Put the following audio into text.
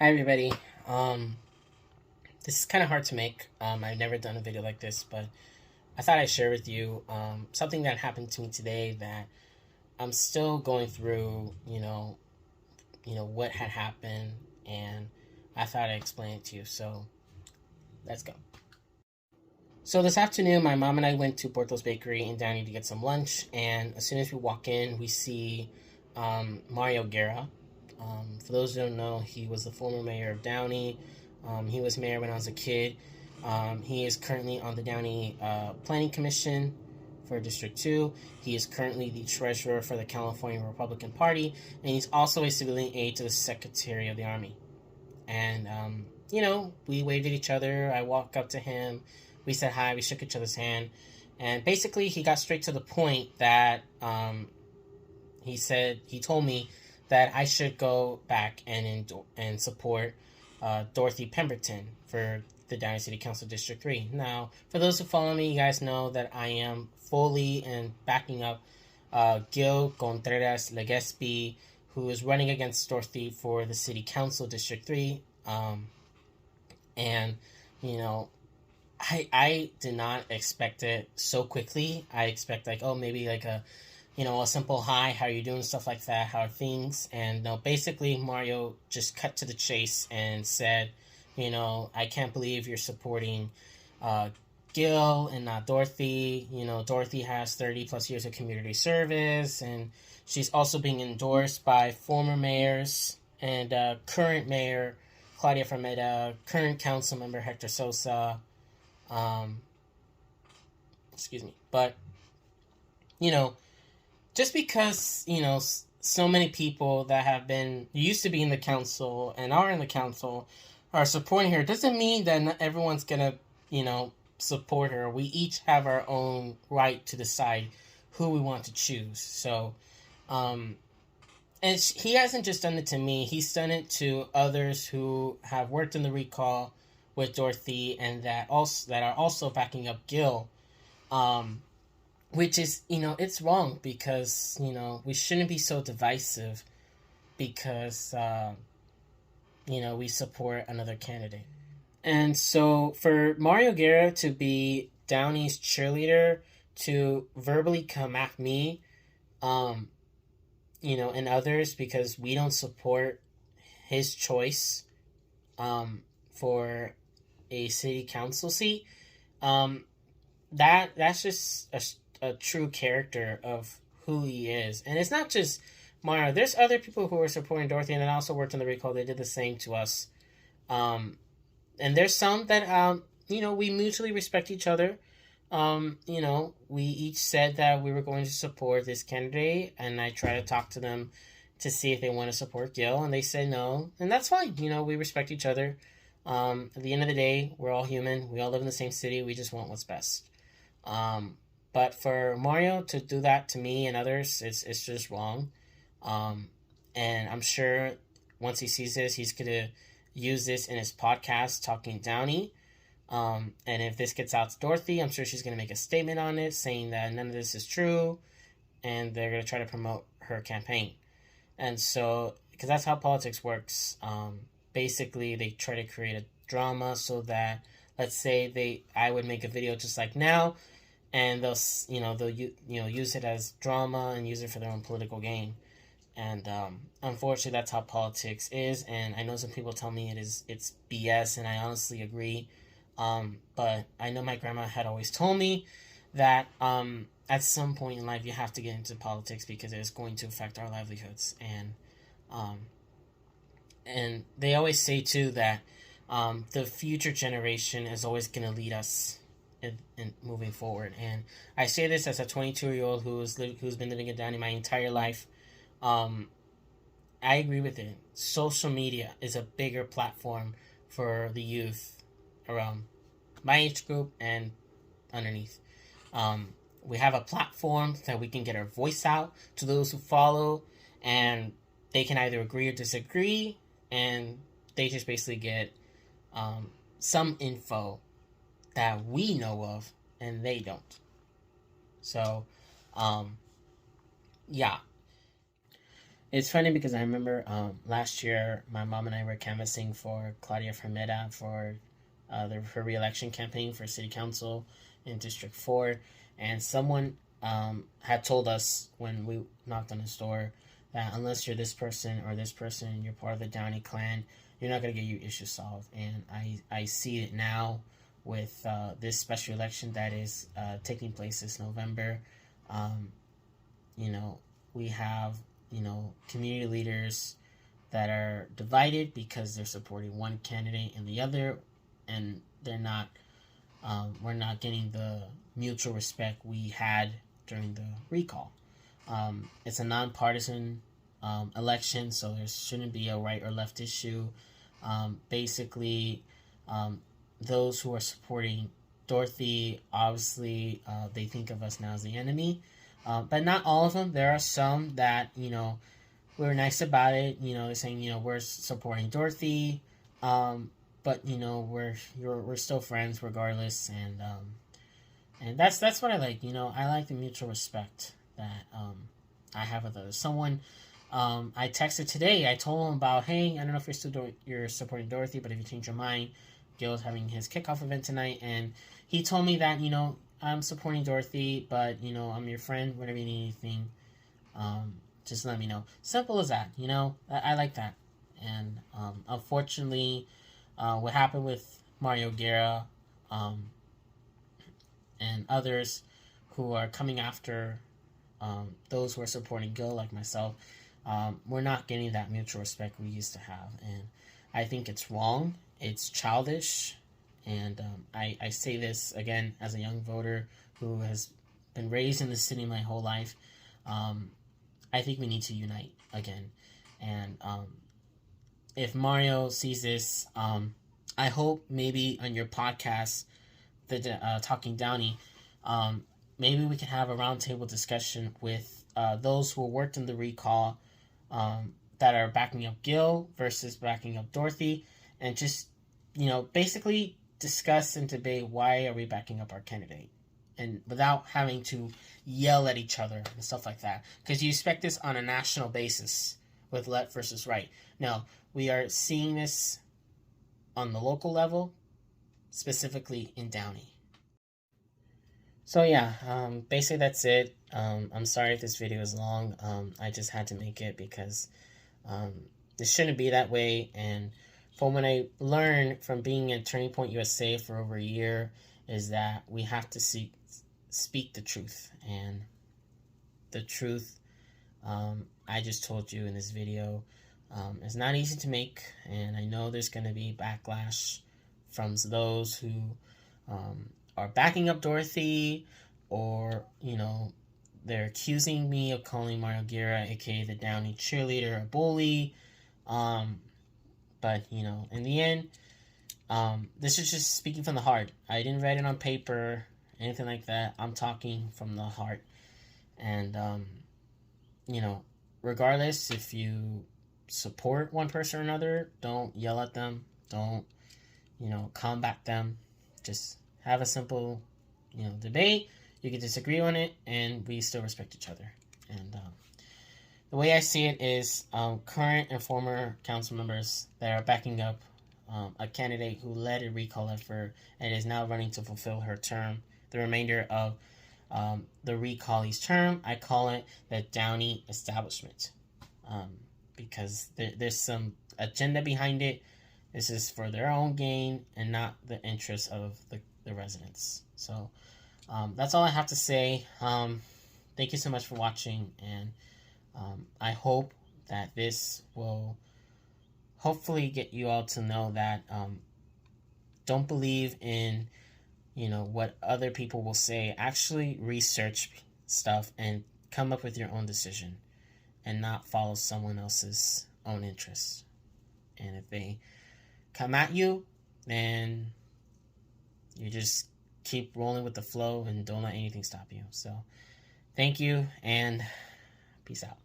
Hi everybody. Um, this is kind of hard to make. I've never done a video like this, but I thought I'd share with you something that happened to me today that I'm still going through. What had happened, and I thought I'd explain it to you. So let's go. So this afternoon, my mom and I went to Portos Bakery in Downey to get some lunch, and as soon as we walk in, we see Mario Guerra. For those who don't know, he was the former mayor of Downey. He was mayor when I was a kid. He is currently on the Downey Planning Commission for District 2. He is currently the treasurer for the California Republican Party, and he's also a civilian aide to the Secretary of the Army. And, we waved at each other. I walked up to him. We said hi. We shook each other's hand. And basically, he got straight to the point that he told me that I should go back and support Dorothy Pemberton for the Downey City Council District 3. Now, for those who follow me, you guys know that I am fully and backing up Gil Contreras Legaspi, who is running against Dorothy for the City Council District 3. And, you know, I did not expect it so quickly. I expect like, oh, maybe like a simple hi, how are you doing, stuff like that, how are things? And no, basically Mario just cut to the chase and said, I can't believe you're supporting uh, Gil and not Dorothy. Dorothy has 30 plus years of community service, and she's also being endorsed by former mayors and current mayor Claudia Fermetta, current council member Hector Sosa. Um, excuse me. But, you know, just because, so many people that have been used to be in the council and are in the council are supporting her doesn't mean that not everyone's gonna, support her. We each have our own right to decide who we want to choose. So, and he hasn't just done it to me, he's done it to others who have worked in the recall with Dorothy and that are also backing up Gil. Um, which is, it's wrong because, we shouldn't be so divisive because, we support another candidate. And so for Mario Guerra to be Downey's cheerleader, to verbally come at me, um, and others because we don't support his choice for a city council seat, um, that's just a true character of who he is. And it's not just Mario. There's other people who are supporting Dorothy and then also worked on the recall. They did the same to us. Um, and there's some that, we mutually respect each other. We each said that we were going to support this candidate, and I try to talk to them to see if they want to support Gil, and they say no, and that's fine. We respect each other. At the end of the day, we're all human. We all live in the same city. We just want what's best. But for Mario to do that to me and others, it's just wrong. Um, and I'm sure once he sees this, he's gonna use this in his podcast, Talking Downey. And if this gets out to Dorothy, I'm sure she's gonna make a statement on it, saying that none of this is true, and they're gonna try to promote her campaign. And so, because that's how politics works. Basically, they try to create a drama so that, let's say I would make a video just like now, and they'll use it as drama and use it for their own political gain. And unfortunately, that's how politics is. And I know some people tell me it's BS, and I honestly agree. But I know my grandma had always told me that at some point in life you have to get into politics because it's going to affect our livelihoods. Um, and they always say too that the future generation is always going to lead us in moving forward. And I say this as a 22-year-old who's been living in Downey my entire life. Um, I agree with it. Social media is a bigger platform for the youth around my age group and underneath. We have a platform that we can get our voice out to those who follow, and they can either agree or disagree, and they just basically get some info that we know of and they don't. So, yeah. it's funny because I remember last year my mom and I were canvassing for Claudia Fermetta for her re-election campaign for city council in District 4, and someone had told us when we knocked on his door that unless you're this person or this person, you're part of the Downey clan, you're not going to get your issues solved. And I see it now with this special election that is taking place this November. You know, we have, you know, community leaders that are divided because they're supporting one candidate and the other, and they're not, we're not getting the mutual respect we had during the recall. It's a nonpartisan election, so there shouldn't be a right or left issue. Basically, those who are supporting Dorothy, obviously, they think of us now as the enemy. But not all of them. There are some that, you know, we were nice about it. You know, they're saying, you know, we're supporting Dorothy, but you know, we're still friends regardless, and that's what I like. You know, I like the mutual respect that I have with others. Someone I texted today. I told him about, hey, I don't know if you're supporting Dorothy, but if you change your mind, Gil's having his kickoff event tonight, and he told me that, you know, I'm supporting Dorothy, but you know, I'm your friend. Whenever you need anything, just let me know. Simple as that. You know, I like that. And unfortunately, what happened with Mario Guerra and others who are coming after those who are supporting Gil, like myself, we're not getting that mutual respect we used to have, and I think it's wrong. It's childish. And I say this again as a young voter who has been raised in the city my whole life. I think we need to unite again. And if Mario sees this, I hope maybe on your podcast, the Talking Downey, maybe we can have a roundtable discussion with those who worked in the recall that are backing up Gil versus backing up Dorothy, and just, you know, basically discuss and debate why are we backing up our candidate, and without having to yell at each other and stuff like that, because you expect this on a national basis with left versus right. No, we are seeing this on the local level, specifically in Downey. So yeah, basically that's it. I'm sorry if this video is long. I just had to make it because it shouldn't be that way. And from what I learned from being at Turning Point USA for over a year is that we have to speak the truth. And the truth, I just told you in this video, is not easy to make. And I know there's going to be backlash from those who are backing up Dorothy, or, you know, they're accusing me of calling Mario Guerra, a.k.a. the Downey cheerleader, a bully. But, you know, in the end, this is just speaking from the heart. I didn't write it on paper, anything like that. I'm talking from the heart. And, you know, regardless if you support one person or another, don't yell at them. Don't, you know, combat them. Just have a simple, you know, debate. You can disagree on it, and we still respect each other. And the way I see it is current and former council members that are backing up a candidate who led a recall effort and is now running to fulfill her term, the remainder of the recallee's term. I call it the Downey Establishment, because there's some agenda behind it. This is for their own gain and not the interests of the residents. So that's all I have to say. Thank you so much for watching, and I hope that this will hopefully get you all to know that don't believe in, you know, what other people will say. Actually research stuff and come up with your own decision, and not follow someone else's own interests. And if they come at you, then you just keep rolling with the flow and don't let anything stop you. So thank you, and peace out.